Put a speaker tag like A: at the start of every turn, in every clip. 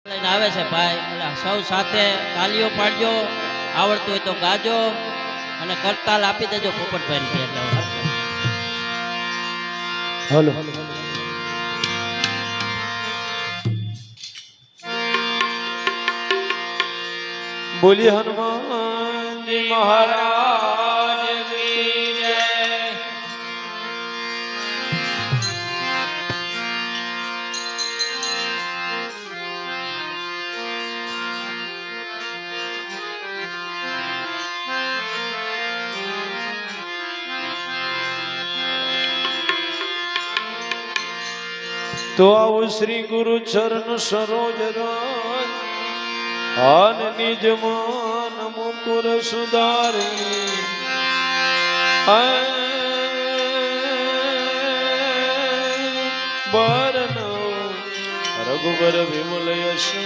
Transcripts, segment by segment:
A: લઈને આવે છે ભાઈ, એટલે સૌ સાથે તાલીઓ પાડજો, આવડતું હોય તો ગાજો અને કરતાલ આપી દેજો પોપટભાઈ ને.
B: હલો બોલી હનુમાનજી મહારાજ કી જય. તો આવું શ્રી ગુરુ ચરણ સરોજ રાજ આન નિજ માન મુકુર સુધારી બરન રઘુબર વિમલ યશુ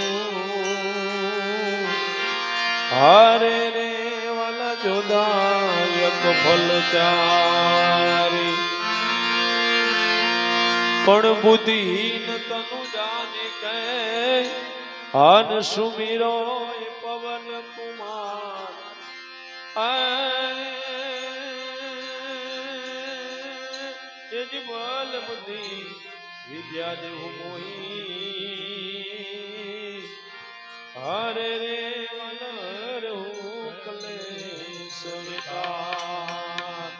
B: હારે રે વાલા જોદાયક ફલ ચારી પણ બુદ્ધિહીન તનુ જાને કહે આન સુમિરો પવન કુમાર એજ બલ બુદ્ધિ વિદ્યા દેહુ મોહી હારે રે વનર હું કલેશ વિકાર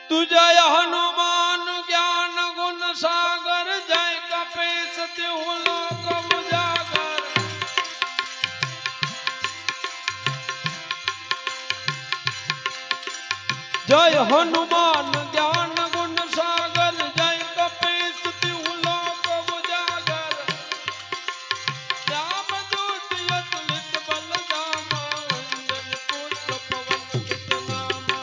B: तुझय हनुमान ज्ञान गुण सागर जय कपीस तिहु लोक उजागर जय हनुमान ज्ञान गुण सागर जय कपीस तिहु लोक उजागर श्याम दूत अतुलित बल धामा अंजन पुत्र पवन सुत नामा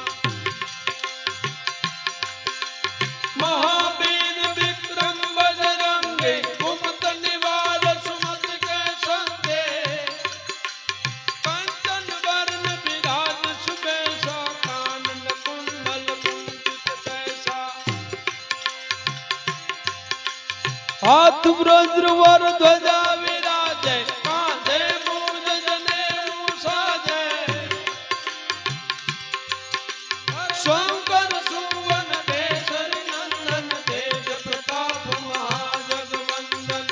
B: महावीर विक्रम बजरंगी कुमत निवार सुमत के संगे कंचन वर्ण विराज सुबेसा कानन कुंडल कुंचित कैसा हाथ वज्र वर ध्वजा विराजे कांधे मूज जनेऊ साजे शंकर सुवन केसरी नंदन तेज प्रताप महाजगवंदन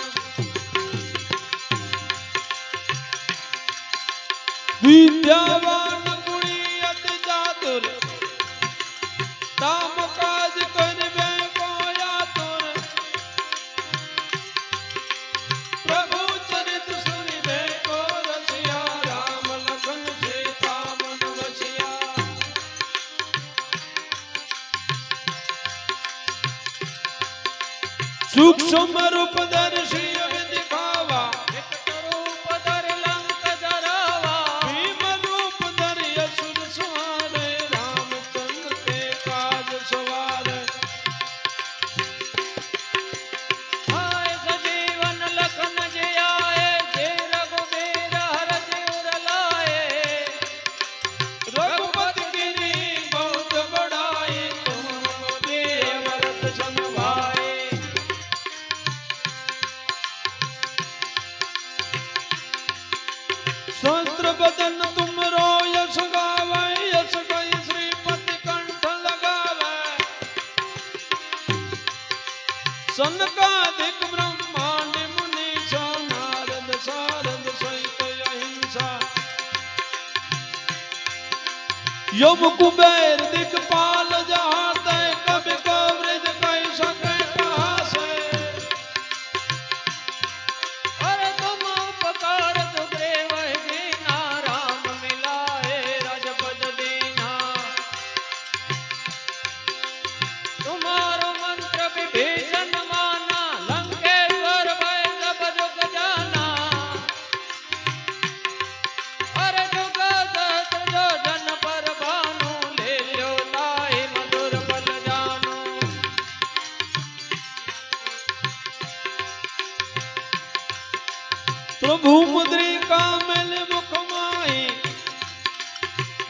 B: विद्यावान गुणी अति चातुर काम काज करिबे को आतुर प्रभु चरित सुनिबे को रसिया राम लखन सीता मन बसिया सूक्ष्म रूप दर्शी दिखावा विकट रूप धर लंक जरावा भीम रूप धरि असुर संहारे रामचंद्र के काज सवारे आए सजीवन लखन जियाए जे रघुबीर हरष उर लाए रघुपति गिरि बहुत बड़ाई तुम प्रिय भरत सन भाई सहस्त्र बदन तुम रो यश गावे यश गई श्रीपति कंठ लगावे सनकादिक ब्रह्मांड मुनि नारद सारद सहित अहिंसा यम कुबेर दिक्पाल जहाते कवि कवरेज कह सके कहा से अरे तुम उपकार सुग्रीव दीना राम मिलाए राजपद दीना तुम्हारो मंत्र विभीषण माना लंकेश्वर भय सब जुग जाना अरे जुग सहस्त्र जो जन पर भानु ले लो ताहि मधुर बल जानो प्रभु मुद्रिका मिल मुख माही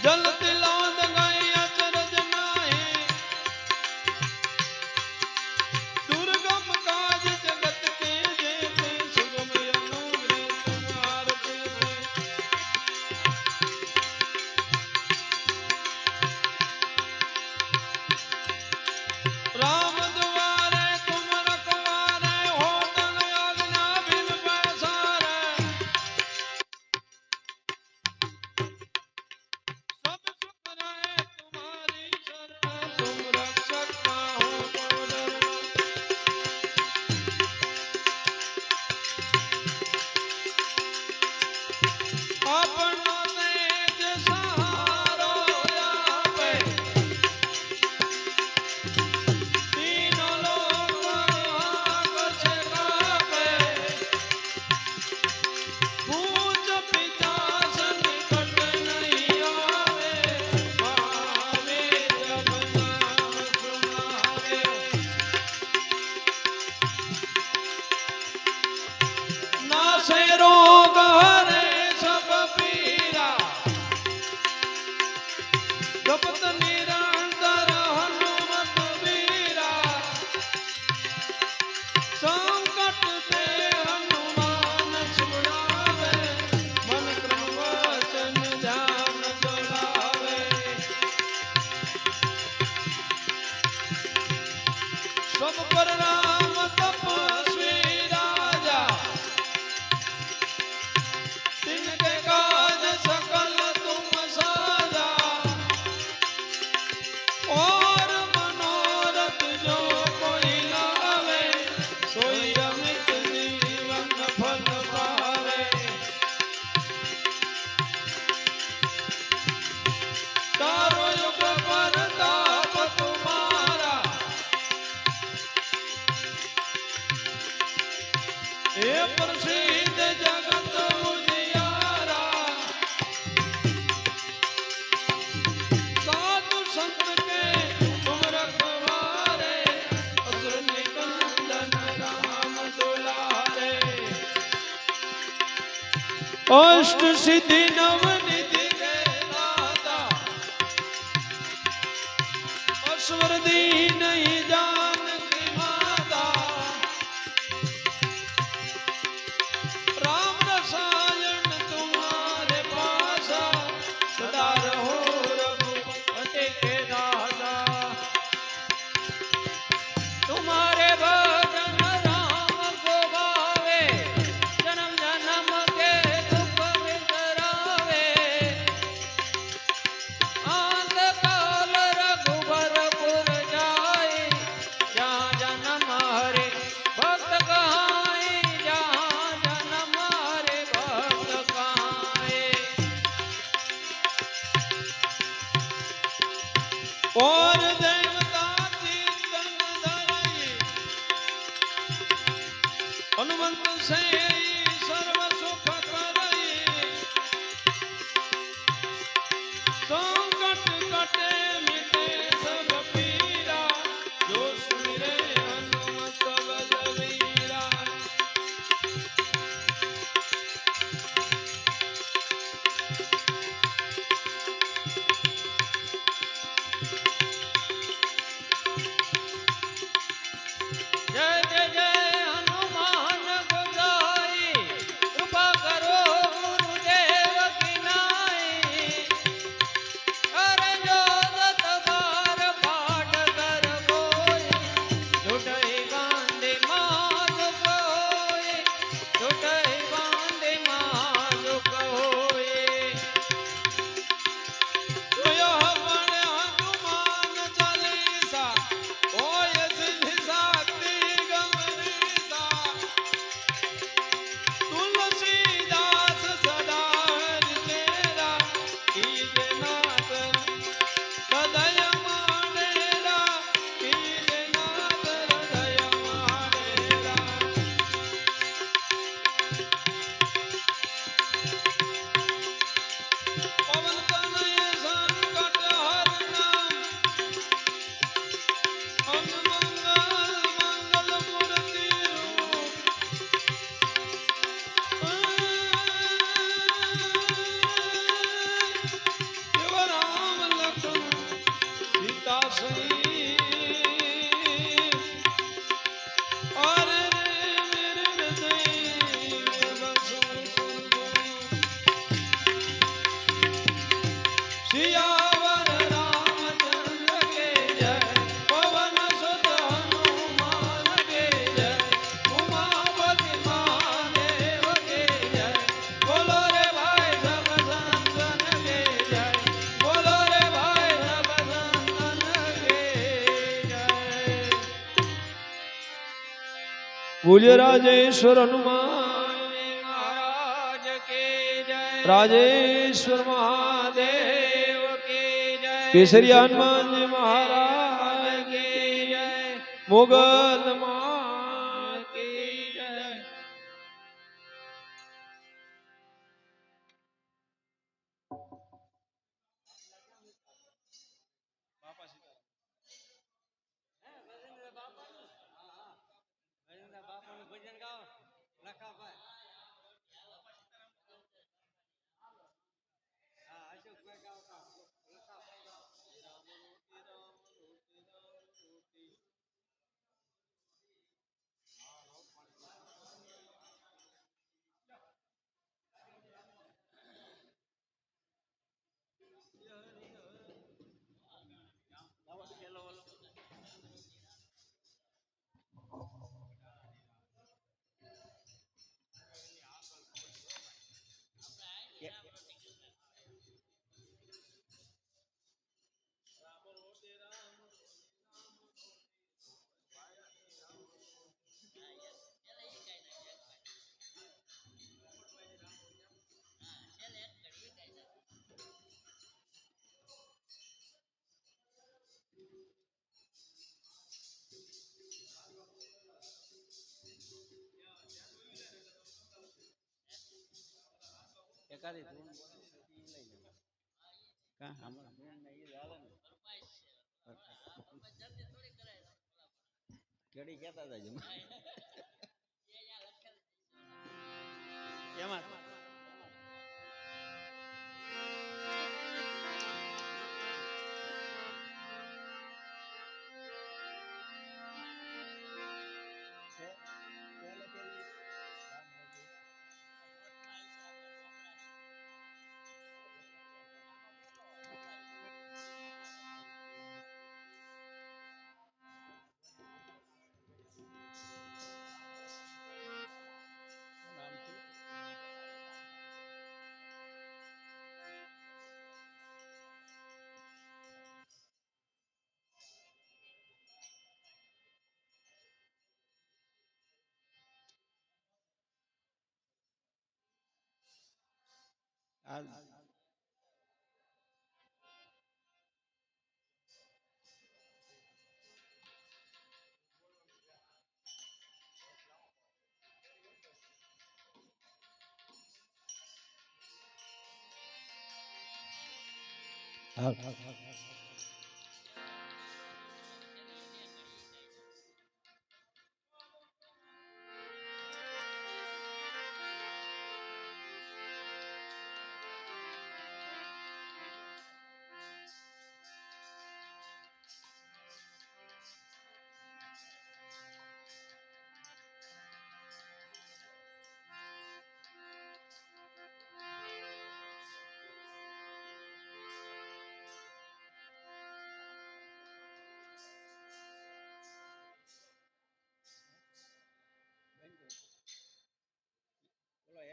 B: जल तिलाद गए अचरज नाहि दुर्गम काज से रोग हरे सब पीरा जपत निरंतर हनुमत वीरा संकट ते हनुमान छुड़ावे मन क्रम वचन ध्यान जोड़ावे सब पर राम तपस्वी राजा तिनके काज सकल तुम साजा और मनोरथ जो कोई लावे सोई अमित जीवन फल पावे तारो युग परताप तुम्हारा हे प्रसिद्ध जगत उजियारा साधु संत के तुम रखवारे असुर निकंदन राम दुलारे अष्ट सिद्धि नव निधि के दाता असवर दीन ही जानकी माता राम रसायन तुम्हारे पासा सदा रहो रघुपति के दासा तुम्हारे भजन राम को भावे जन्म जन्म के दुख बिसरावे अंत काल रघुबरपुर जाए जहाँ जन्म हरे भक्त कहाए जहाँ जन्म हरे भक्त कहाए और देवता तीर्थन धराई हनुमंत से सर्व सुख करई संकट कटे मिटे सब पीरा जो सुमिरे हनुमत बलवीरा जय जय जय हनुमान गोसाई कृपा करो गुरुदेव की नाई कर जोदत बार पाठ कर कोई छुटई बांधे माज कोई छुटई बांधे माज कोई यह बन हनुमान चालीसा ओय सिद्धि शक्ति गमनीसा तुलसीदास सदा हरिचेरा कीजे नाथ हृदय मानेरा कीजे नाथ हृदय मानेरा पवन तनय संकट हरना हम मंगल मूर्ति रूप शिव राम लखन सीता सही और मेरे हृदय में बसो सियावर रामचंद्र के जय पवन सुत हनुमान के जय उमापति महादेव के जय बोलो रे भाई सब संतन के जय बोलो रे भाई सब संतन के जय बोलिए राजेश्वर हनुमान महाराज के जय राजेश्वर महादेव के जय केसरी हनुमान जी महाराज के जय मुगल मां की जय
C: સરકારી ધૂન લઈ જવાનું. કાં હમણાં ધૂન ને ઈ જ હાલે ને. કેડી કહેતા હતા જમા એમાં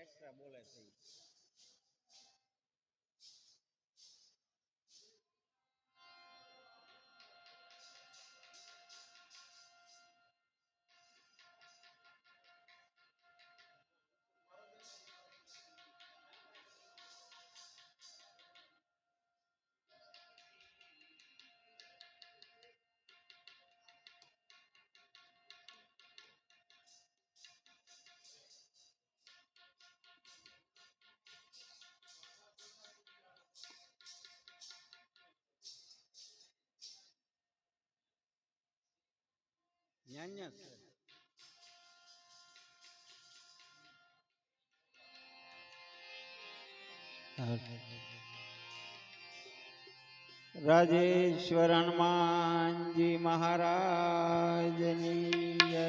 C: એક્સ્ટ્રા બોલે છે. ન્યા છે રાજેશ્વર હનુમાનજી મહારાજની જય.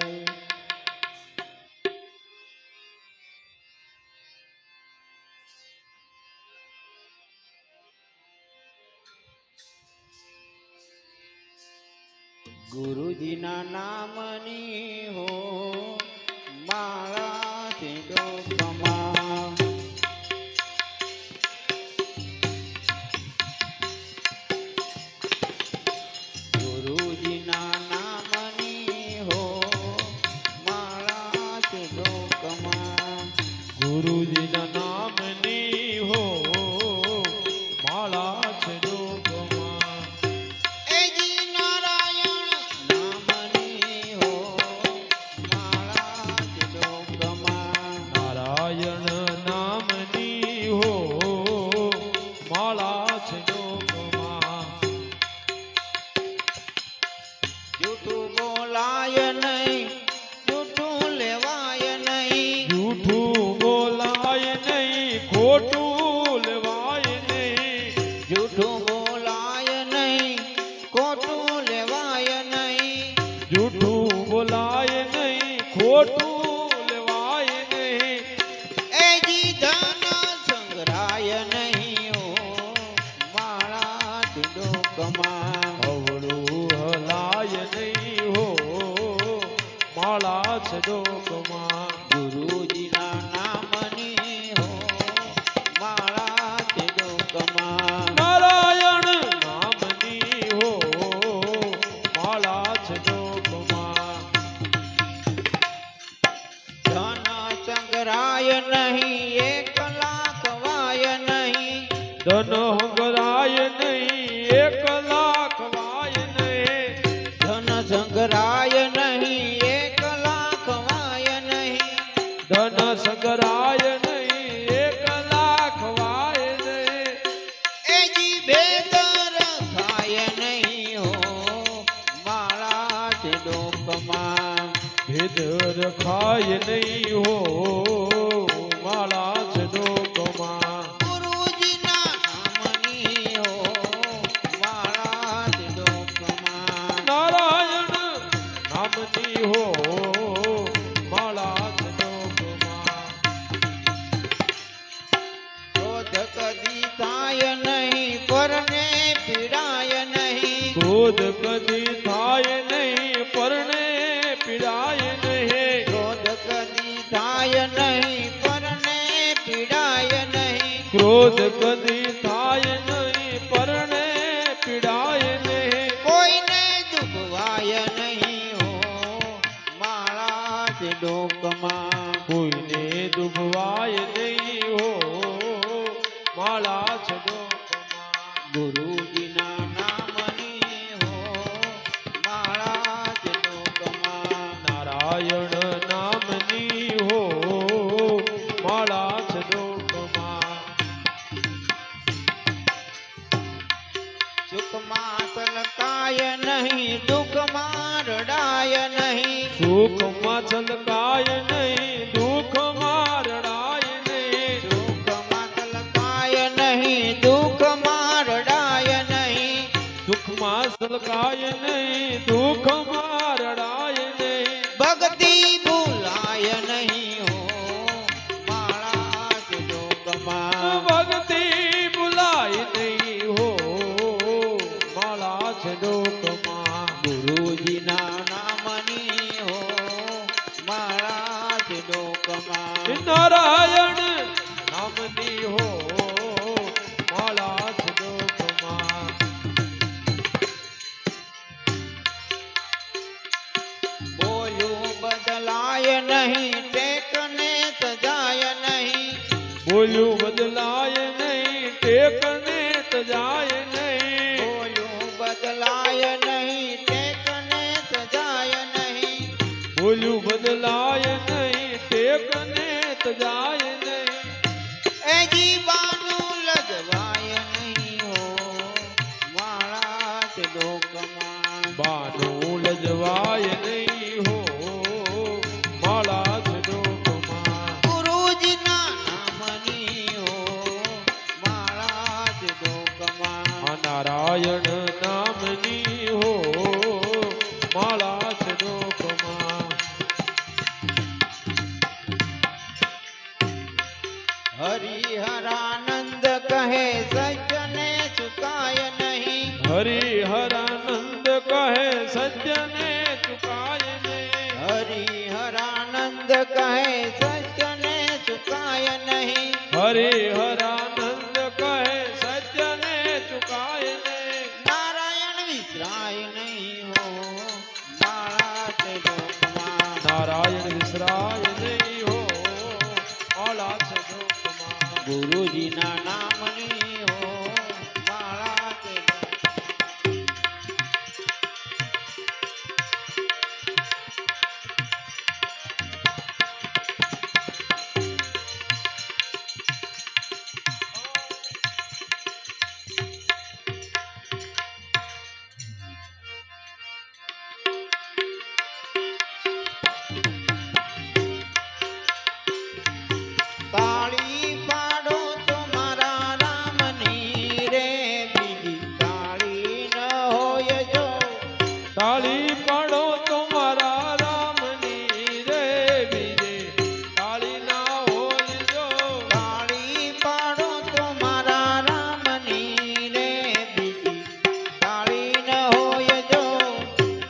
C: ગુરુજીના નામની હો માળા છે ડોકમાં. ગુરુજીના નામની હો માળા છે ડોકમાં.
B: ગુરુજીના નામની હો માળા છે ડોકમાં.
C: એજી નારાયણ નામની હો માળા છે ડોકમાં.
B: નારાયણ નામની હો માળા છે ડોકમાં.
C: જૂઠું બોલાય નહીં, જૂઠું લેવાય નહીં.
B: જૂઠું બોલાય નહીં, ખોટું લેવાય નહીં.
C: જૂઠું બોલાય નહીં, ખોટું લેવાય નહીં.
B: જૂઠું બોલાય નહીં, ખોટું લેવાય નહીં.
C: એજી ધન સંગ્રહાય નહીં હો માળા છે ડોકમાં.
B: અવળું હલાય નહીં હો માળા છે ડોકમાં.
C: ગુરુજીના નામની હો માળા છે ડોકમાં.
B: નારાયણ નામની હો માળા છે ડોકમાં.
C: ધન સંગ્રહાય નહીં, 1 લાખ વાય નહીં.
B: ધન હંગરાય નહીં, 1 લાખ વાય નહીં.
C: ધન સંગ્રહાય નહીં, 1 લાખ વાય નહીં.
B: ધન સંગરાય નહીં, 1 લાખ રખાય નહીં હો માળા છે ડોકમાં
C: ગુરુજીના નામની હો માળા છે ડોકમાં.
B: નારાયણ નામની હો માળા છે ડોકમાં
C: ક્રોધ કદી થાય નહીં પરને પીડાય નહીં.
B: ક્રોધ કદી થાય નહીં પરણે પીડાય નહીં
C: ક્રોધ કદી થાય નહીં પરને પીડાય નહીં.
B: ક્રોધ કદી થાય નહીં પરણે પીડાય નહીં
C: કોઈને દુભવાય નહીં હો માળા છે ડોકમાં.
B: કોઈને ડૂબવાય નહીં હો માળા છે ડોકમાં
C: ગુરુજીના નામની હો માળા છે ડોકમાં.
B: નારાયણ નામની હો માળા છે ડોકમાં
C: સુખમાં સલકાય નહીં દુઃખમાં રડાય નહીં.
B: સુખમાં છલકાય નહીં દુઃખમાં રડાય નહીં
C: સુખમાં સલકાય નહીં દુઃખમાં રડાય નહીં.
B: સુખમાં છલકાય નહીં દુઃખમાં રડાય નહીં
C: ભક્તિ ભૂલાય નહીં હો માળા છે ડોકમાં.
B: ભક્તિ ભૂલાય નહીં હો માળા છે ડોકમાં
C: ગુરુજીના નામની હો માળા છે ડોકમાં.
B: નારાયણ નામની હો માળા છે ડોકમાં
C: બોલ્યું બદલાય નહીં ટેકને તજાય નહીં.
B: બોલ્યું બદલાય નહીં ટેકને તજાય નહીં
C: બોલ્યું બદલાય નહીં ટેકને તજાય નહીં.
B: બોલ્યું બદલાય નહીં ટેકને તજાય નહીં
C: એ જીવાનું લજવાય નહીં હો માળા છે ડોકમાં.
B: બાનું લજવાય નહીં હો માળા છે ડોકમાં
C: ગુરુજીના નામની હો માળા છે ડોકમાં.
B: આ નારાયણ નામની હો માળા છે ડોકમાં
C: હરિહરાનંદ કહે સજ્જને ચુકાય નહીં.
B: હરિહરાનંદ કહે સજ્જને ચુકાય નહીં
C: હરિહરાનંદ કહે સજ્જને ચુકાય નહીં.
B: હરિહરાનંદ કહે સજ્જને ચુકાય નહીં
C: નારાયણ વિસરાય નહીં હો માળા છે ડોકમાં.
B: નારાયણ વિસરાય નહીં હો માળા છે ડોકમાં
C: ગુરુજીના નામની હો માળા છે ડોકમાં. તાળી પાડો તો મારા રામની રે બીજી તાળી ન હોય જો.
B: તાળી પાડો તો મારા રામની રે બીજે તાળી ના હોય જો
C: તાળી પાડો તો મારા રામની રે બીજી તાળી ન હોય જો.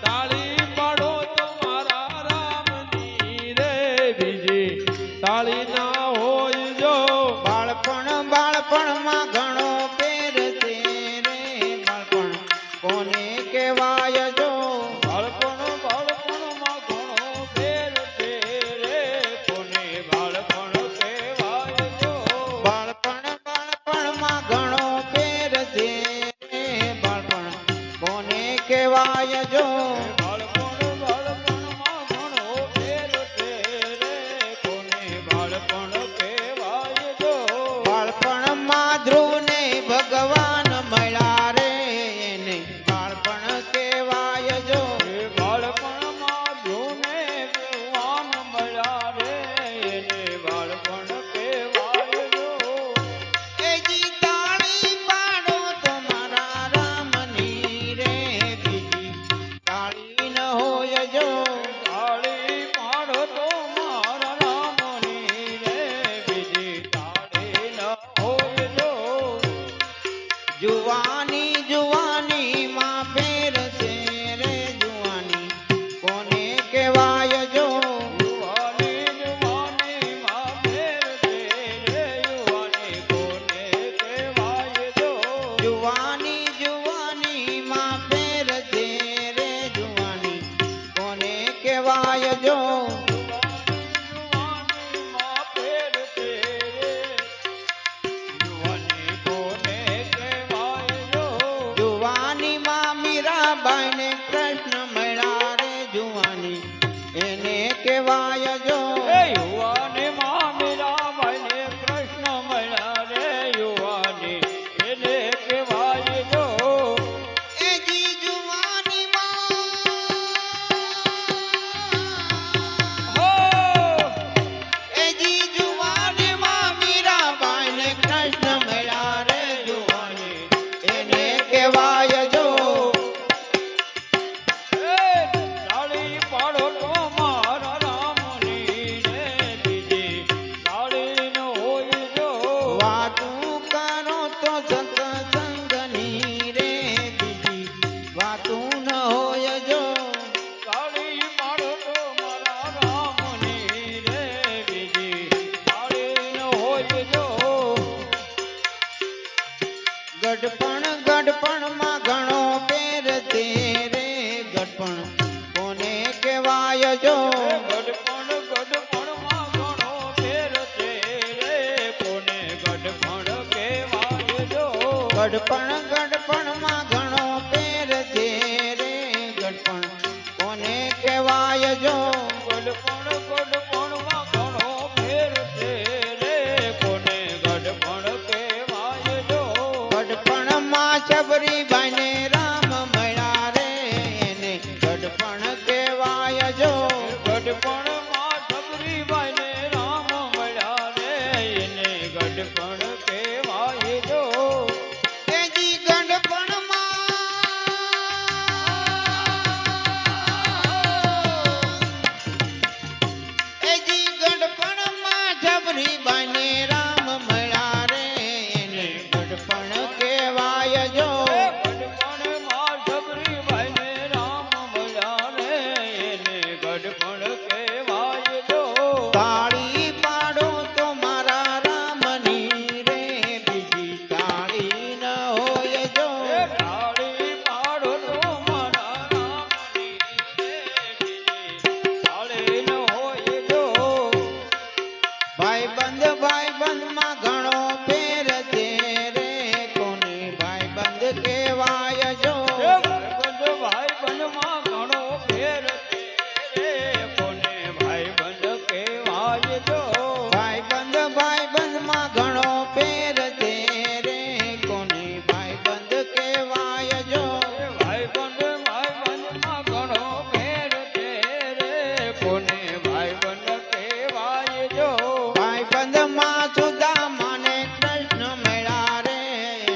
B: તાળી પાડો તો મારા રામની રે બીજે તાળી ના હોય જો
C: બાળપણમાં ઘણો ફેર છે રે બાળપણ કોને કહેવાય જો.
B: બાળપણમાં ઘણો ફેર છે રે કોને બાળપણ કહેવાય જો
C: બાળપણમાં ઘણો ફેર છે રે બાળપણ કોને કહેવાય જો.
B: બાળપણમાં ઘણો ફેર છે રે કોને બાળપણ કહેવાય જો
C: બાળપણમાં ધ્રુવને ભગવાન મળ્યા રે એને બાળપણ કહેવાય જો.
B: બાળપણમાં ધ્રુવને ભગવાન
C: ગડપણ ગડપણમાં ઘણો ફેર છે રે ગડપણ કોને કહેવાય જો
B: ગડપણ ગડપણમાં ઘણો ફેર છે રે કોને ગડપણ કહેવાય જો
C: ગડપણમાં છબરીબાઈને રામ મળ્યા રે એને ગડપણ કહેવાય જો
B: ગડપણમાં છબરીબાઈને રામ મળ્યા રે એને ગડપણ કહેવાય જો
C: એજી ગડપણમાં એજી ગડપણમાં છબરીબાઈને રામ મળ્યા રે એને ગડપણ કહેવાય જો
B: ગડપણમાં છબરીબાઈને રામ મળ્યા રે એને ગડપણ કહેવાય જો
C: તાળી પાડો તો મારા રામની રે બીજી તાળી ન હોય જો
B: તાળી પાડો તો મારા રામની રે બીજી તાળી ન હોય જો
C: ભાઈબંધ માં ઘણો ફેર છે રે કોને ભાઈબંધ કહેવાય જો
B: ભાઈબંધમાં ઘણો ફેર છે રે કોને ભાઈબંધ કહેવાય જો
C: ભાઈબંધ માં ઘણો ફેર છે રે કોને ભાઈબંધ કહેવાય જો
B: ભાઈબંધમાં ઘણો ફેર છે રે કોને ભાઈબંધ કહેવાય જો
C: ભાઈબંધ માં સુદામાને કૃષ્ણ મળ્યા રે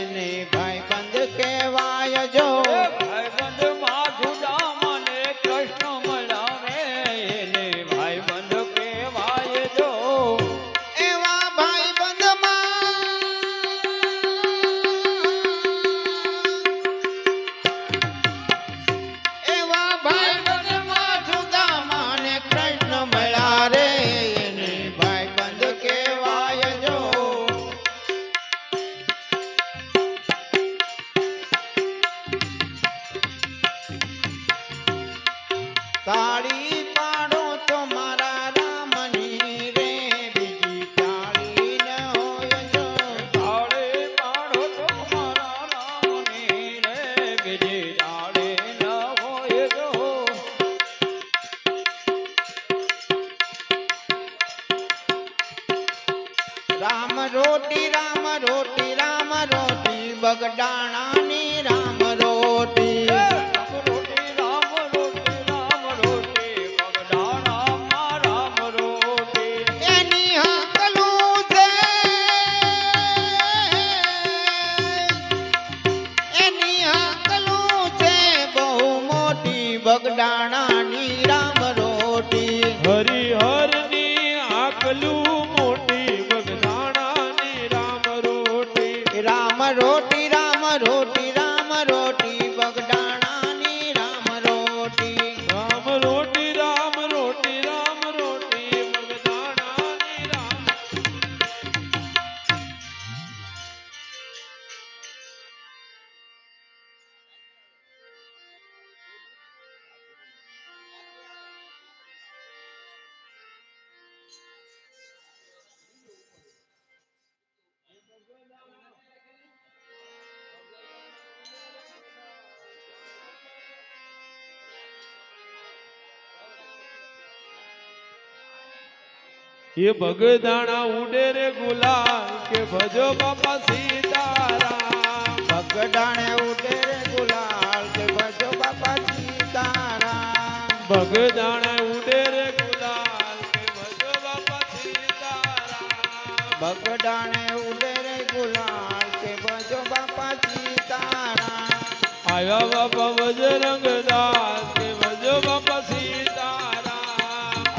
C: એને ભાઈબંધ કહેવાય જો
B: ભાઈબંધમાં સુદામાને કૃષ્ણ મળ્યા રે એને ભાઈબંધ કહેવાય જો
C: એવા ભાઈબંધમાં સુદામાને કૃષ્ણ મળ્યા રે એને ભાઈબંધ કહેવાય જો તાળી પાડો તો મારા રામની રે બીજી તાળી ન હોય જો
B: તાળી પાડો તો મારા રામની રે બીજી તાળી ન હોય જો
C: રામ રોટી રામ રોટી રામ રોટી બગડાણાની રામ રોટી
B: રોટી રામ રોટી રામ રોટી બગડાણામાં રામ રોટી
C: એની હાકલું છે એની હાકલું છે બહુ મોટી બગડાણાની રામ રોટી
B: હરિહરની આકલું મોટી બગદાણાની રામ રોટી
C: રામ રોટી રામ રોટી રામ રોટી બગડાણાની રામ રોટી
B: રામ રોટી રામ રોટી રામ રોટી બગદાણાની રામ ये बगदाना उड़े रे गुलाल के भजो बापा सीताराम
C: બગડાણે ઉડે રે ગુલાલ કે ભજો બાપા સીતારામ
B: बगदाना उड़े रे गुलाल के भजो बापा सीताराम
C: બગડાણે ઉડે રે ગુલાલ કે ભજો બાપા સીતારામ
B: आया बापा बजरंग दास के भजो बापा सीताराम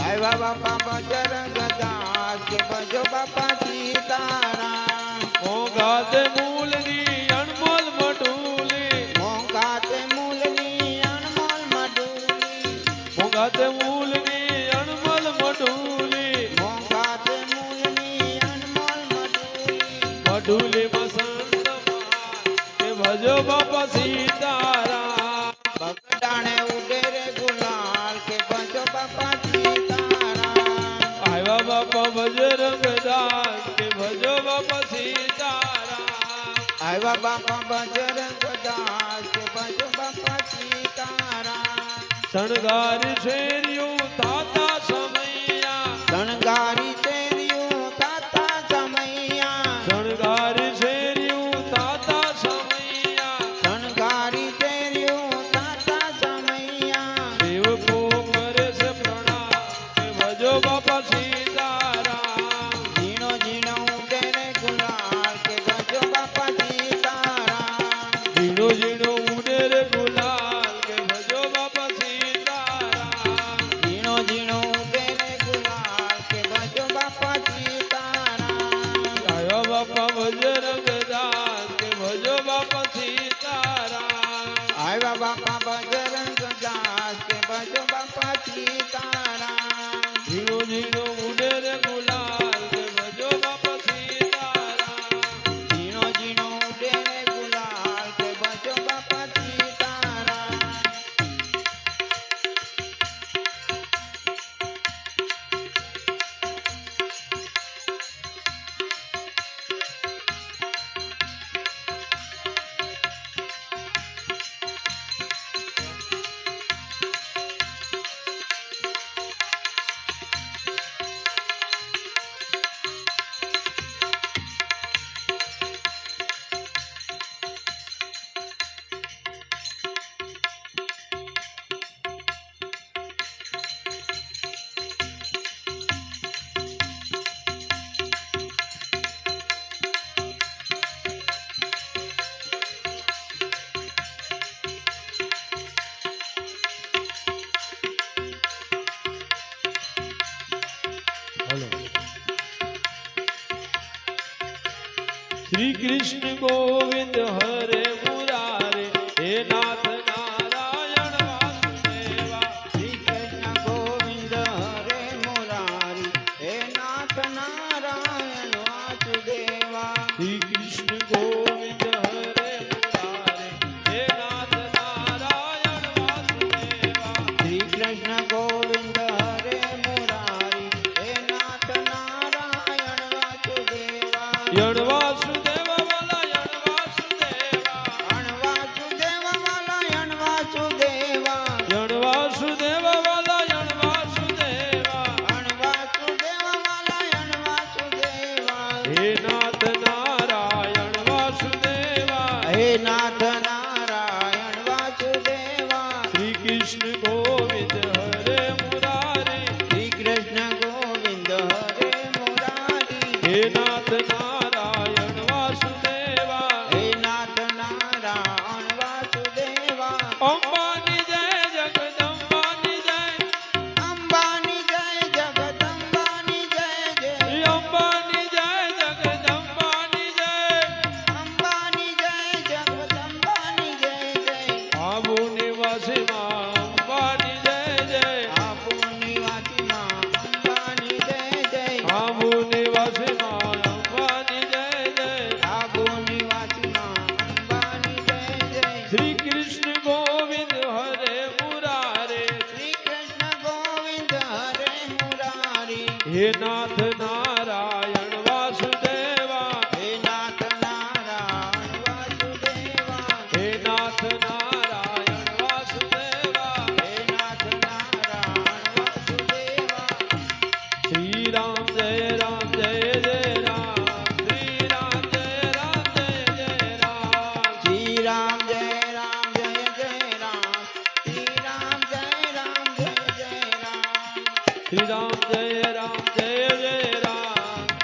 C: આવ્યા બાપા બજરંગ દાસ કે ભજો બાપા સીતારામ
B: मोगा ते मूल दी अनमोल मटूली
C: મોંઘા તે મૂલની અનમોલ મડુલી
B: मोगा ते मूल दी अनमोल मटूली
C: મોંઘા તે મૂલની અનમોલ મડુલી
B: मटूली बसंत के भजो बापा सीताराम
C: બગડાણે ઉડે રે ગુલાલ કે ભજો બાપા સીતારામ
B: आया बापा बजरंग दास के भजो बापा सीताराम
C: આવ્યા બાપા બજરંગ દાસ કે ભજો બાપા સીતારામ
B: શણગાર શેરિયું તાતા સમૈયા
C: શણગારી શેરિયું તાતા સમૈયા
B: શણગાર શેરિયું તાતા સમૈયા
C: શણગારી શેરિયું તાતા સમૈયા
B: સેવકો કરે છે પ્રણામ કે ભજો બાપા સીતારામ
C: ઝીણો ઝીણો ઉડે રે ગુલાલ કે ભજો બાપા સીતારામ
B: ઝીણો ઝીણો ઉડે રે ગુલાલ કે ભજો બાપા સીતારામ
C: ઝીણો ઝીણો ઉડે રે ગુલાલ કે ભજો બાપા સીતારામ
B: આવ્યા બાપા બજરંગ દાસ કે ભજો બાપા સીતારામ
C: આવ્યા બાપા બજરંગ દાસ કે ભજો બાપા સીતારામ
B: ઝીણો ઝીણો ઉડે રે ગુલાલ કે ભજો બાપા સીતારામ
C: ઝીણો ઝીણો ઉડે રે ગુલાલ કે ભજો બાપા સીતારામ
B: શ્રી કૃષ્ણ ગોવિંદ હરે મુરારે હે નાથ નારાયણ વાસુદેવા
C: શ્રી કૃષ્ણ ગોવિંદ હરે મુરારી હે નાથ નારાયણ વાસુદેવા
B: શ્રી કૃષ્ણ ગોવિંદ હરે મુરારે હે નાથ નારાયણ વાસુદેવા
C: શ્રી કૃષ્ણ ગોવિંદ હરે મુરારી હે નાથ નારાયણ વાસુદેવા
B: યણ વાસુદેવા વાલા યણ વાસુદેવા
C: અણ વાસુદેવા વાલા અણ વાસુદેવા
B: યણ વાસુદેવા વાલા યણ વાસુદેવા
C: અણ વાસુદેવા વાલા અણ વાસુદેવા
B: હે નાથ નારાયણ વાસુદેવા
C: હે નાથ નારાયણ વાસુદેવા
B: શ્રી કૃષ્ણ ગોવિંદ હરે મુરારે
C: શ્રી કૃષ્ણ ગોવિંદ હરે મુરારી
B: હે નાથ નારાયણ વાસુદેવા
C: હે નાથ નારાયણ વાસુદેવા
B: અંબાની જય જગદંબાની જય
C: અંબાની જય જગદંબાની જય જય
B: અંબાની જય જગદંબાની જય
C: અંબાની જય જગદંબાની જય જય
B: આબુ નિવાસીમાં અંબાની જય જય
C: આપો નિવાસીમાં અંબાની જય જય
B: આબુ નિવાસીમાં અંબાની જય જય
C: આપો નિવાસીમાં અંબાની જય જય
B: શ્રી કૃષ્ણ ગોવિંદ હરે મુરારે
C: શ્રી કૃષ્ણ ગોવિંદ હરે મુરારી
B: હે નાથ નારાયણ વાસુદેવા
C: હે નાથ નારાયણ વાસુદેવા
B: હે નાથ નારાયણ વાસુદેવા
C: હે નાથ નારાયણ વાસુદેવા
B: શ્રી રામ જય રામ જય જય રામ શ્રી રામ જય રામ જય જય રામ
C: શ્રી રામ જય રામ જય જય રામ શ્રી રામ જય રામ જય જય રામ
B: શ્રી રામ જય રામ જય જય રામ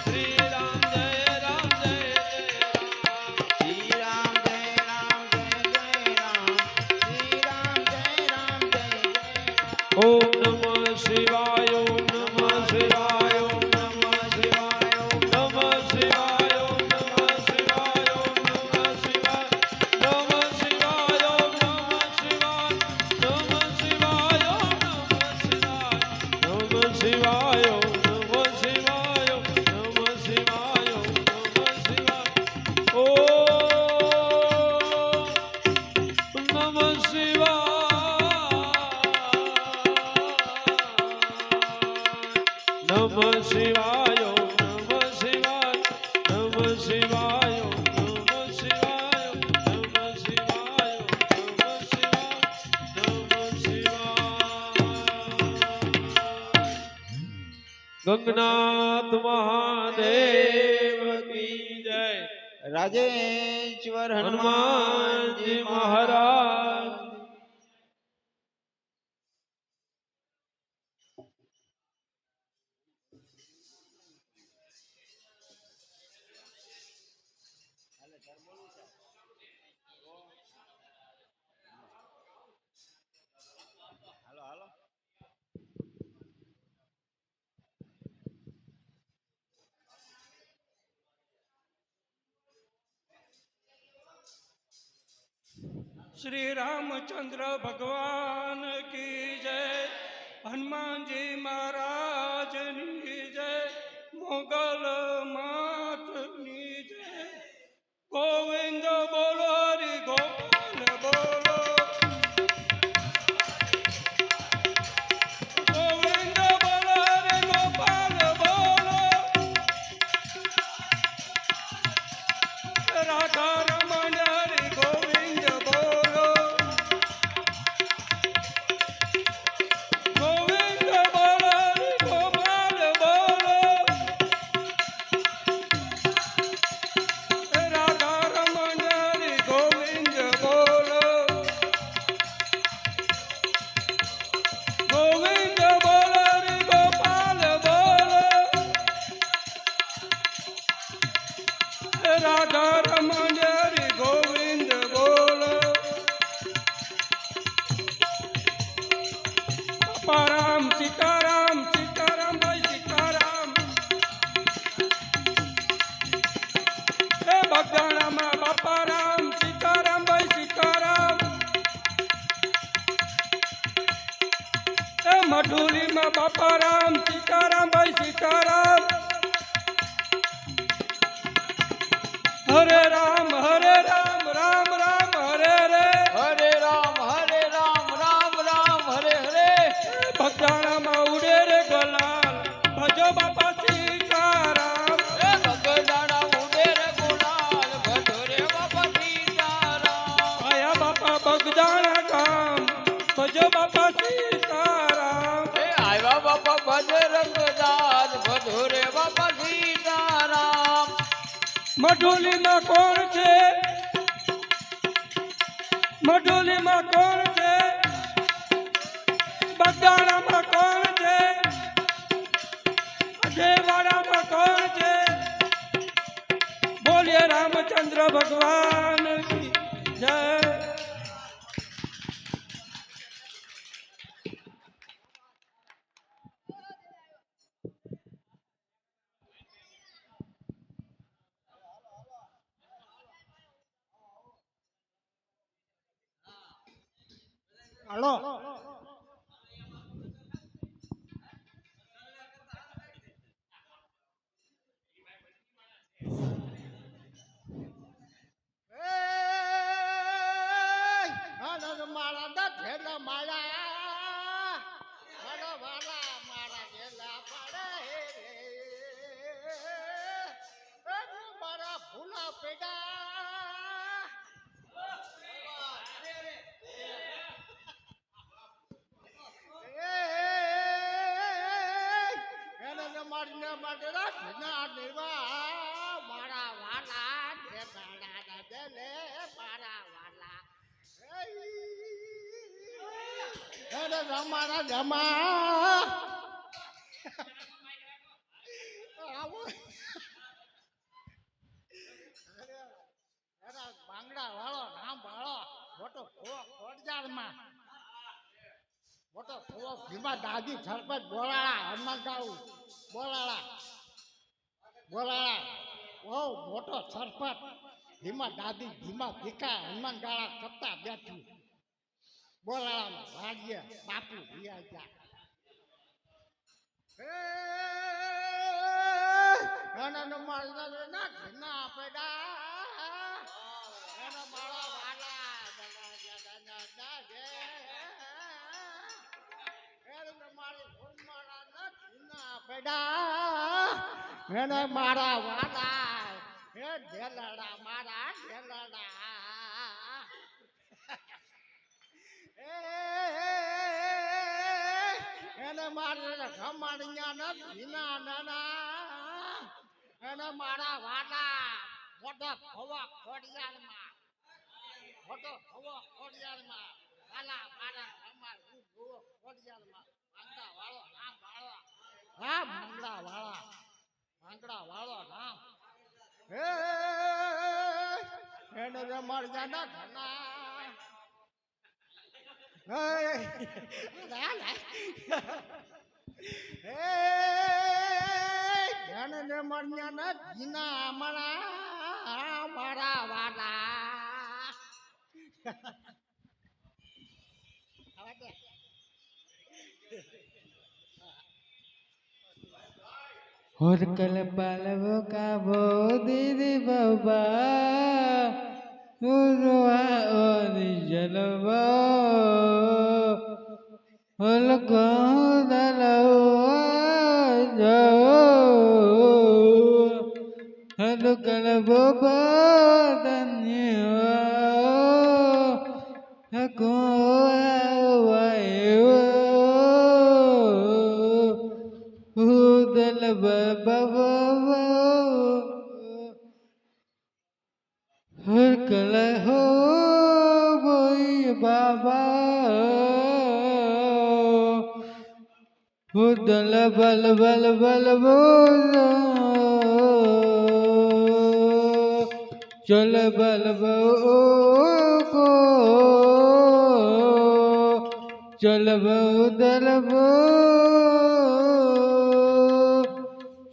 B: શ્રી રામ જય રામ જય જય રામ
C: શ્રી રામ જય રામ જય જય રામ શ્રી રામ જય રામ જય જય રામ
B: ઓમ નમઃ શિવાય ઓમ નમઃ શિવાય ઓમ નમઃ શિવાય ઓમ નમઃ શિવાય ઓમ નમઃ શિવાય ઓમ નમઃ શિવાય નમઃ શિવાય ઓમ નમઃ શિવાય નમઃ શિવાય ઓમ નમઃ શિવાય નમઃ શિવાય ઓમ નમઃ શિવાય ઓમ નમઃ શિવાય ઓમ નમઃ શિવાય ઓમ નમઃ શિવાય નમઃ શિવાય ઓમ નમઃ શિવાય નમઃ શિવાય ઓમ નમઃ શિવાય રંગનાથ મહાદેવ કી જય
C: રાજેશ્વર
B: હનુમાનજી મહારાજ
D: श्री रामचंद्र भगवान की जय, हनुमान जी महाराज की जय, मोगल मात की जय। गोविंद बोलो हरि गोपाल बोलो, गोविंद बोलो हरि गोपाल बोलो, राधा रमण हरि गोविंद बोलो, गोविंद बोलो हरि गोपाल बोलो, राधा रमण हरि गोविंद बोलो, गोविंद बोलो हरि गोपाल बोलो, राधा रमण हरि गोविंद बोलो। बापा राम सीताराम, सीताराम भाई सीताराम, हे बगदाणा में बापा राम सीताराम भाई सीताराम, हे मधुली में बापा राम सीताराम भाई सीताराम। हरे राम राम राम हरे हरे,
C: હરે રામ રામ રામ હરે હરે
D: भगदाणा में उड़े रे गलाल, भजो बापा सीताराम,
C: એ ભગદાણા ઉડે રે ગુલાલ ભજો રે બાપા સીતારામ
D: आया बापा बगदाणा गाम, भजो बापा सीताराम।
C: એ આવ્યા બાપા બજરંગ દાસ ભજો રે બાપા સીતારામ
D: मधुली में कौन छे, मधुली में कौन छे, बगदाणा में कौन छे, अजयवाड़ा में कौन छे। बोलिए रामचंद्र भगवान की जय। हेलो
C: મારા દઠેલા માળા મારા વાલા મારા ગેલા પડે રે મારા ભૂલા પેડા એને મારીને માટે રાખના દેવા મારા વાલા ઢેકાડા દેલે મારા વાલા અરે રમારા જમા આવો અરે બાંગડા વાળો નામ વાળો મોટો કોટજારમાં મોટો ફોવો ભીમા દાદી સરપંચ બોલાળા હનુમાન ગાવું બોલાળા ઓ મોટો સરપંચ ભીમા દાદી ભીમા ભીખા હનુમાન ગાળા કરતા બેઠું બોલાળામાં ભાગ્ય બાપુ ભિયા જા એના માળના ના ઘના પેડા એના માળા વાલા એને મારા વાલા હે ઢેલડા મારા ઢેલડા એને મારા મારે ખમાણિયા ન વિના નાના એને મારા વાલા મોટો હવા ખોડિયારમાં મોટો હવો ખોડિયારમાં વાલા મારા ખમાર હું હવો ખોડિયારમાં માંગડા વાળો નામ વાળો હા માંગડા વાળો નામ હે એને રે મારા ના ઘના હે ને મણ્યા ને જીના અમારા મારા વાલા
E: और कल पालवो का वो दीदी बाबा उर्वा और जलवा हल को दलवा जाओ हल कल बाबा धन्यवा हको आवायो Udal baba har kala ho boy baba udal bal bal bal bolo chal bal bo ko chal bo udal bo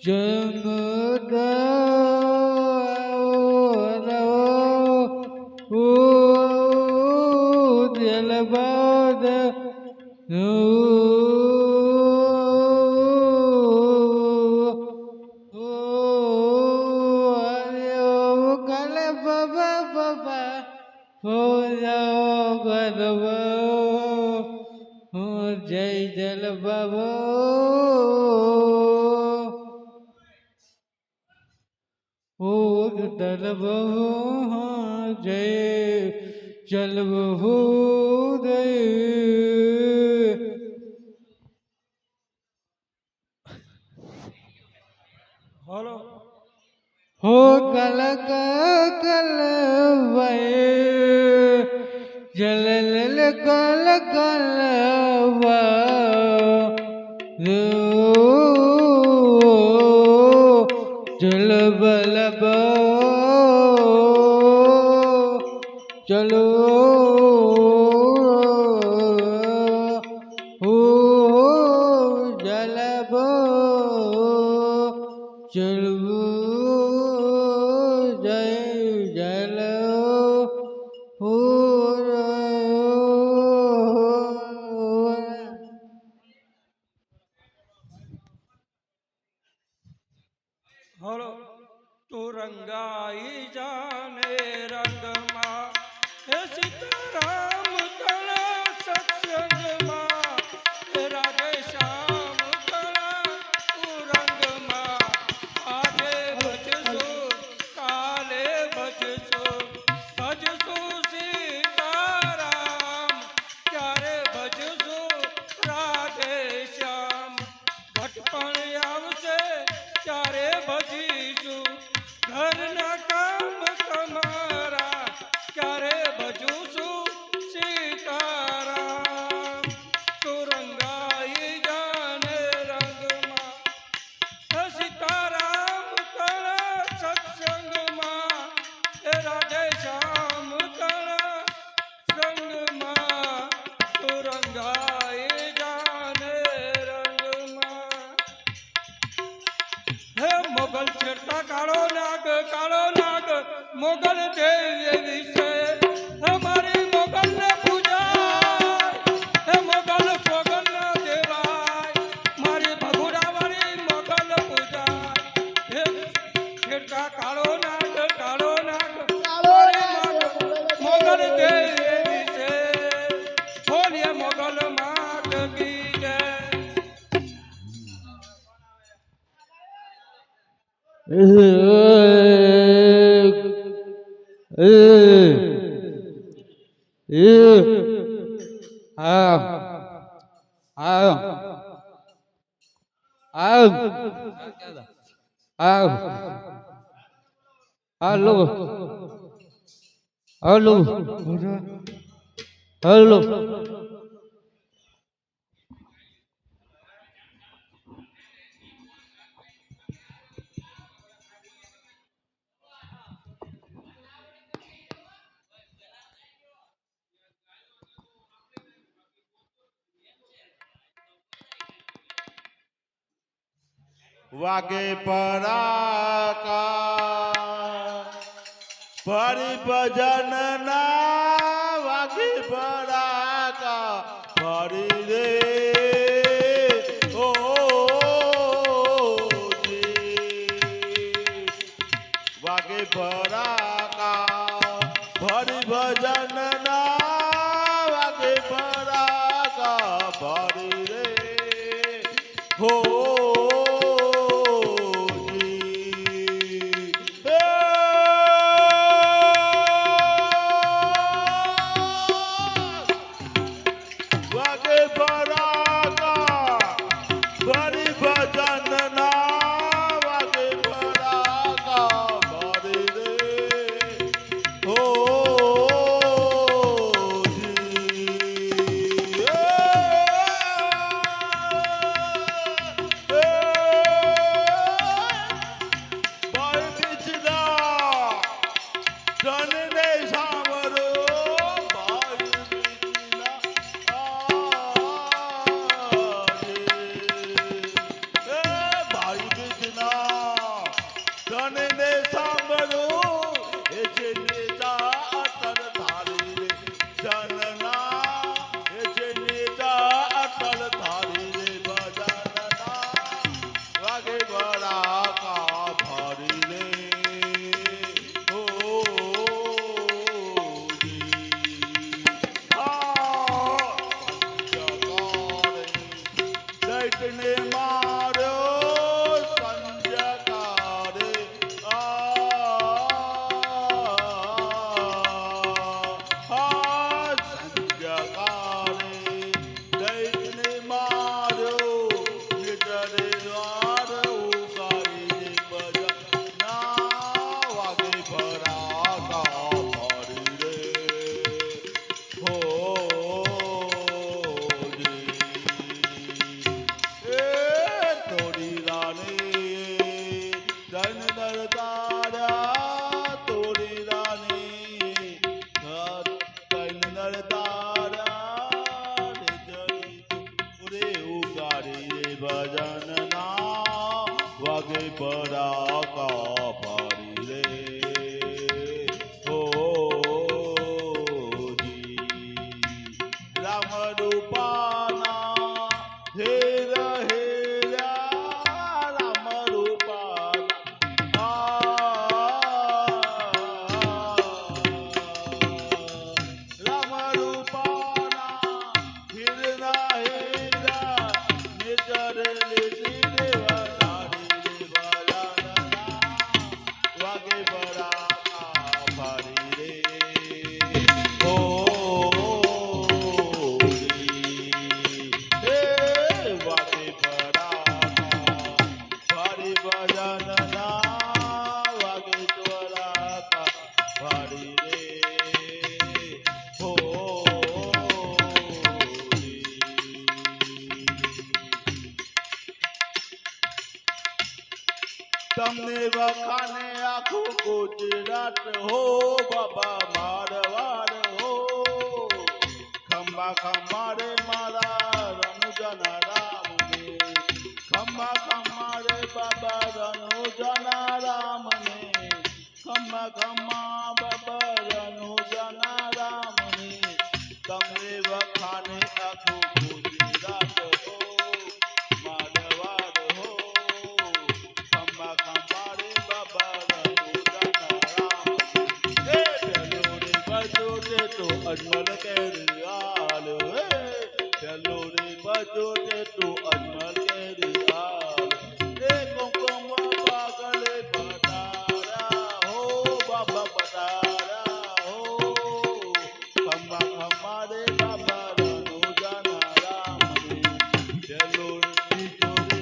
E: Jamada o Jalabada no Kala Baba Baba Hoya Gadava Jai Jalababa ओ दलबो जय चलबो दे
B: hello
E: हो कल कल वै जल कल कल चल bulb चलो हो जलब चलो जय जल हो
B: હલો તું રંગાઈ જાને રંગમાં હે સીતારામ કળા સત્સંગમાં હે રાધે શ્યામ કળા તું રંગમાં આજે ભજશું કાલે ભજશું ભજશું સીતારામ ક્યારે ભજશું રાધે શ્યામ ભટપણ આવશે ત્યારે ભજીશું ઘરના કામ તમારા ક્યારે ભજુશું સીતારામ તું રંગાઈ જાને રંગમાં સીતારામ કળા સત્સંગમાં હે રાધે શ્યામ કળા સંગમાં તું રંગાઈ જાને રંગમાં હે મોગલ છેડતા કાળો નાગ મોગલ દેવ વિશે હમારી મોગલ ને પૂજાય હે મોગલ સોગલ ના દેવાય મારી ભગુડા વાળી મોગલ પૂજાય હે છેડતા કાળો નાગ મોગલ દેવ વિશે બોલીએ મોગલ માત કી જય
E: આવ આવ હાલો હાલો હાલો
B: વાગે પરાકા ફરી ભજન ના વાગે પરાકા ફરી રે ઓ વાગે પરાકા ફરી ભજન ના વાગે પરાકા ફરી રે હો તમને વખાને આખું ગુજરાત હો બાબા મારવાડ હો ખંભા ખંભા રે મારા રણુજના રામને ખંભા ખંભા રે બાબા રણુજના રામને ખંભા ખંભા બાબા રણુજના રામને તમને વખાને આખું ગુજરાત હો અજમલ કેરિયાલ ચલો રે બજો તે તું અજમલ કેરિયાલ એ કોમ પાગલે પતારા હો બાબા પતારા હો ખંભા ખંભા રે બાબા રણુજના રામ રે ચલો રે બજો રે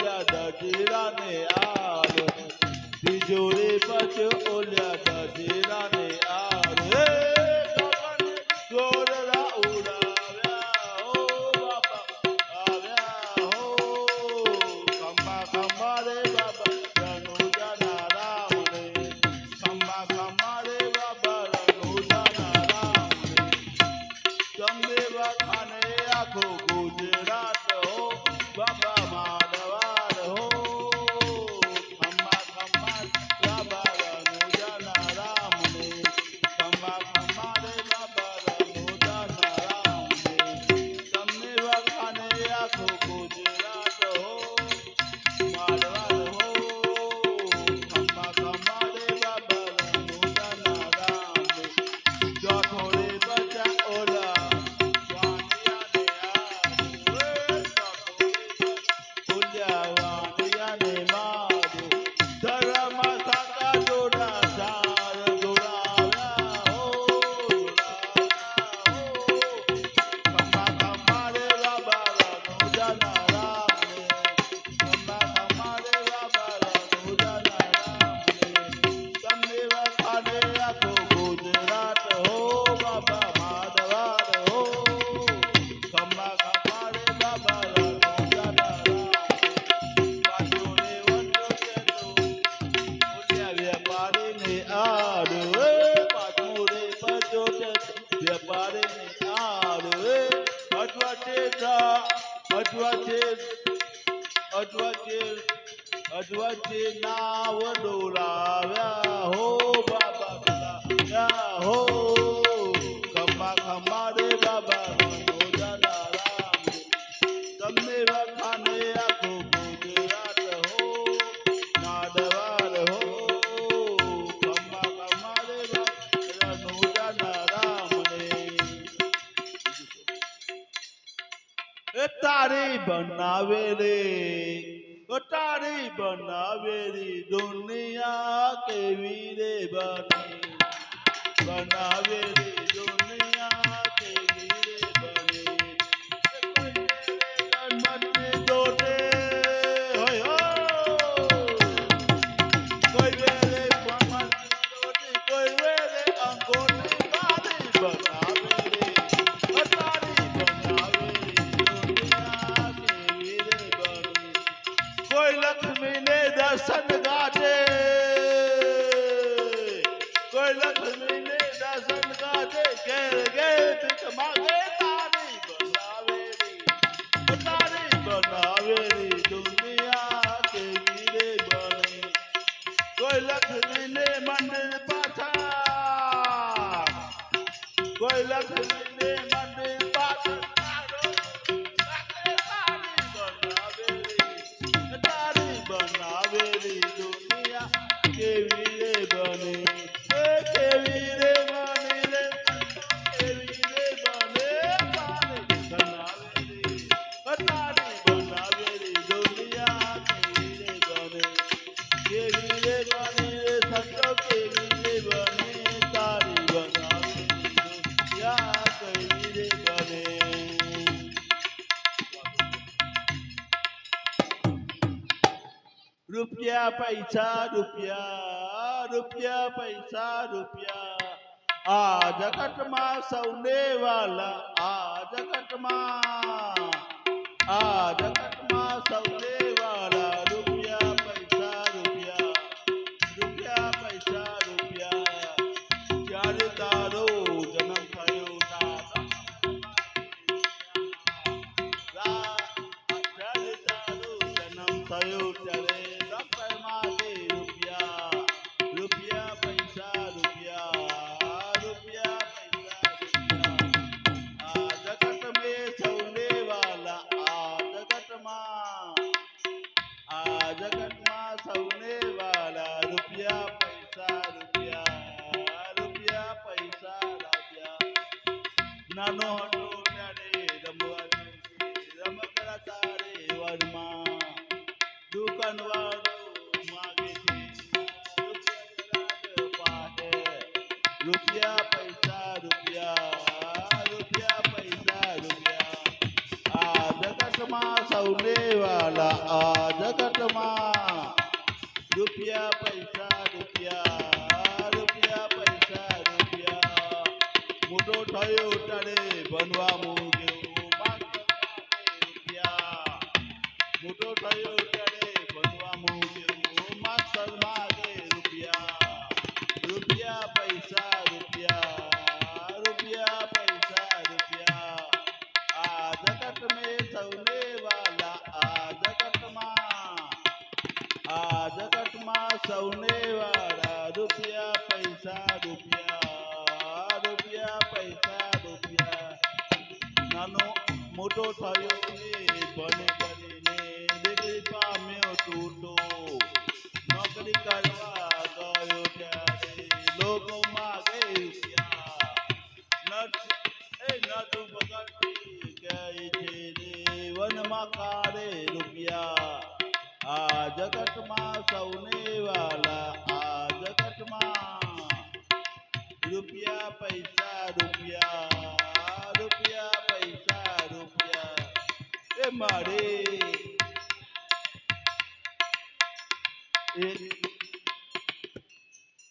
B: ઓલ્યા દજીરાને આર તિજોરી પછી ઓલ્યા દજીરાને આર હે ગગન ગોરરા ઉડાવ્યા હો બાપા આવ્યા હો ખંભા ખંભા રે બાબા રણુજાના રામ રે ખંભા ખંભા રે બાબા રણુજાના રામ રે તમને વખાને આખો ગુજરાત હો બાબા મારવાડ હો ખંભા ખંભા બાબા રણુજાના રામ રે ખંભા ખંભા રે બાબા રણુજાના રામ રે તમને વખાને આખો ગુજરાત હો મારવાડ હો ખંભા ખંભા રે બાબા રણુજાના રામ રે જોઠોડે બચા ઓલા વાણિયાને વાણિયાને મારો ધર્મ સાકા જોડા સાર જોડાવ્યા હો ખંભા ખંભા રે બાબા રણુજાના રામ રે ખંભા ખંભા રે બાબા રણુજાના રામ રે તમને વખાને આખો ગુજરાત હો બાબા મારવાડ હો ખંભા ખંભા રે બાબા રણુજાના રામ પાછો રે વંડો કેતો ઓલ્યા વેપારીને આડ પાછો રે બચો વેપારીને આડ અજવાચે નાવ ડોલાવ્યા હો બાબા ડોલાવ્યા હો ખંભા ખંભા રે બાબા રણુજાના રામ રે તમને વખાને આખો ગુજરાત હો નાડવાડ હો ખંભા ખંભા રે બાબા રણુજાના રામ રે તારી બનાવેલી દુનિયા કેવી રે બની બનાવેલી દુનિયા કેવી રે બની મનની દોડે હોય કોઈ વેરે મનની દોડે કોઈ વેરે અંગોની બારી બનાવેલી તારી બનાવેલી દુનિયા કેવી રે બની કોઈ લક્ષ્મીને દર્શન ગાજે કોઈ લક્ષ્મીને દર્શન ગાજે ઘેર ઘેર ભીખ માગે તારી બનાવેલી દુનિયા કેવી રે બની કોઈ લક્ષ્મીને મંદિર પાછા કોઈ લક્ષ્મીને મંદિર પાછળ તારી બનાવેલી દુનિયા કેવી રે બને કેવી રે બને રે કેવી રે બને તારી બનાવેલી દુનિયા કેવી રે બને કેવી રે બને સંતો કેવી રે બને તારી બનાવેલી દુનિયા કેવી રે બને રૂપિયા પૈસા રૂપિયા પૈસા રૂપિયા આ જગતમાં સૌને વાલા આ જગતમાં સૌને વાલા રૂપિયા પૈસા રૂપિયા પૈસા રૂપિયા જ્યારે તારો જન્મ થયો ત્યારે તારો જન્મ થયો ત્યારે રૂપિયા પૈસા રૂપિયા આ જગત में સૌને વાલા આ જગતમાં સૌને વાલા રૂપિયા પૈસા નાનો હતો ત્યારે રમવાનું રમકડા તારે વરમાં દુકાનવાળો માગે છે રૂપિયા પૈસા રૂપિયા આ જગતમાં સૌને
F: વાલા આ જગતમાં રૂપિયા પૈસા રૂપિયા રૂપિયા પૈસા રૂપિયા મોટો થયો ત્યારે બનવા મૂક્યો રૂપિયા મોટો થયો ત્યારે બનવા મૂક્યો માસ્તર માગે રૂપિયા રૂપિયા પૈસા રૂપિયા રૂપિયા પૈસા રૂપિયા આ જગત में સૌને વાલા આ જગતમાં સૌને વાળા રૂપિયા પૈસા રૂપિયા રૂપિયા પૈસા રૂપિયા નાનો મોટો થયો ને ભણે કરીને ડિગ્રી પામ્યો તૂટો નોકરી કરવા ગયો ત્યારે લોકો માગે રૂપિયા નતું બગડતી કહે છે રે વનમાં કાઢે રૂપિયા આ જગતમાં સૌને વાલા આ જગતમાં રૂપિયા પૈસા રૂપિયા રૂપિયા પૈસા રૂપિયા એ મારે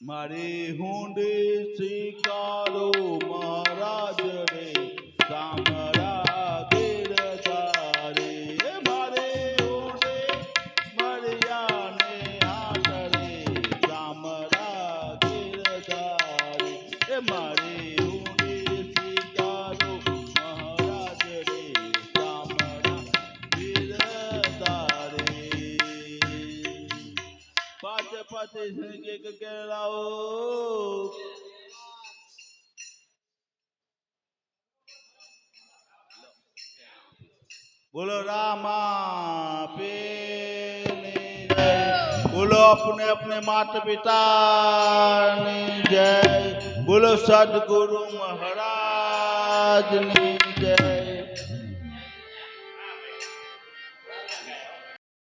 F: મારી હુંડે સ્વીકારો મહારાજ રે સામરા ગીરધારે મારે હુંડે મળ્યાને હાથ રે સામરા ગીરધારે એ મારી હુંડે સ્વીકારો મહારાજ રે સામરા ગીરધારે પાંચ પાંચ એક કેળાઓ बोलो रामा पेने जय बोलो अपने अपने माता पिता ने जय बोलो सदगुरु महाराज ने जय